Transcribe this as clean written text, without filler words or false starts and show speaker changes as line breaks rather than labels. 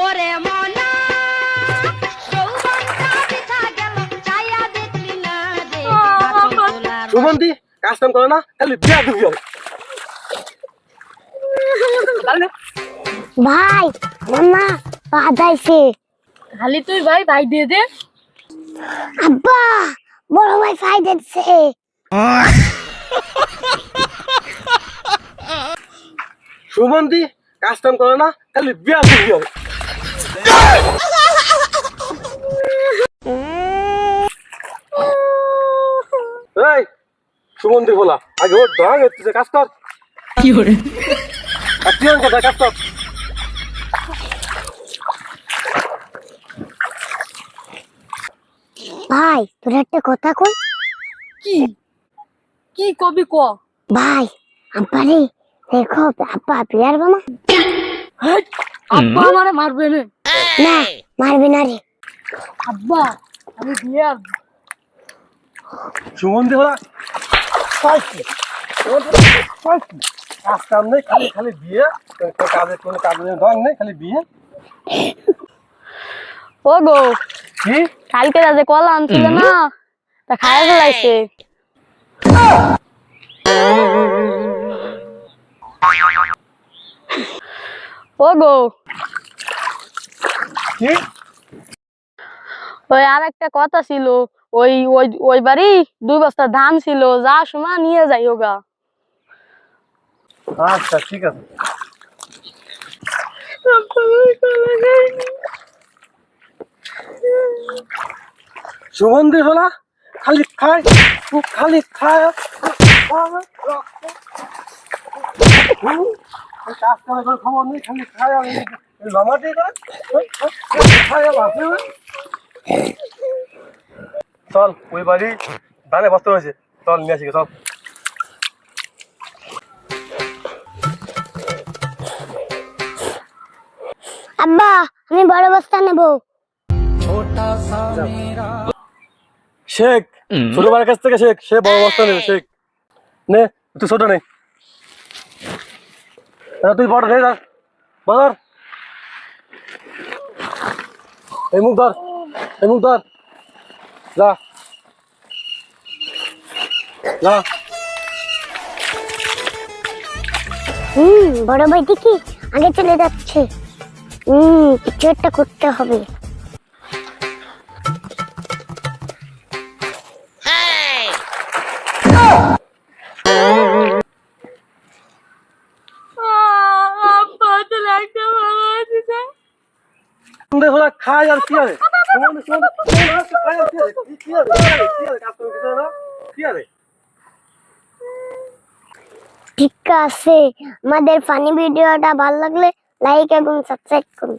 ওরে মনা যৌবনটা বৃথা গেল ছায়া দেখলি না রে
সুমন্তি কাজ কাম করে না খালি বিয়া দিবি
ভাই মামা বাজাইছে
খালি তুই ভাই ভাই দিয়ে দে।
আব্বা বড় ভাই ফাই দিচ্ছে
সুমন্তি কাজ কাম করে না খালি বিয়া দিবি এই সুমন্তি বলা আগে ওর ডং হচ্ছে কাজ কর
কি করে
আর তুই কথা কাজ কর
ভাই তোর একটা কথা কই
কি কি কবি ক
ভাই আব্বারে দেখো আব্বা বিয়ার বামা
হেই, আব্বা আমারে মারবে না।
না মারবি না রে
আব্বা আমি বিয়ে
সুমন্তি বলা কাজ কাম নেই খালি খালি বিয়ে কাজের কোনো কাজের ডং নেই খালি বিয়ে
ও গো
কি
কালকে যে কলা আনছিল না তা খায় ফেলাইছে। ও গো
কি
ওই আর একটা কথা ছিল ওই ওই ওই বাড়ি 2 বস্তা ধান ছিল যা সময় নিয়ে যাইও গা।
আচ্ছা ঠিক আছে সুগন্ধি হলা খালি খায় খালি খায় কাজ করে কোনো খবর নেই খালি খায় জমাটি খায় চল ওই বাড়ি ধানে বস্তা হয়েছে চল নিয়ে আসি চল
আব্বা আমি বড় বস্তা নেব
শেখ ছোট ভাইয়ের কাছ থেকে শেখ সে বড় বস্তা নেবে শেখ নে তুই ছোট নেই তুই বড় নে বাজার এই মুখ ধর যা যা
বড় ভাই দেখি আগে চলে যাচ্ছে কিছু একটা করতে হবে
খায় আর কি আরে
ঠিক আছে আমাদের ফানি ভিডিওটা ভালো লাগলে লাইক এবং সাবস্ক্রাইব করুন।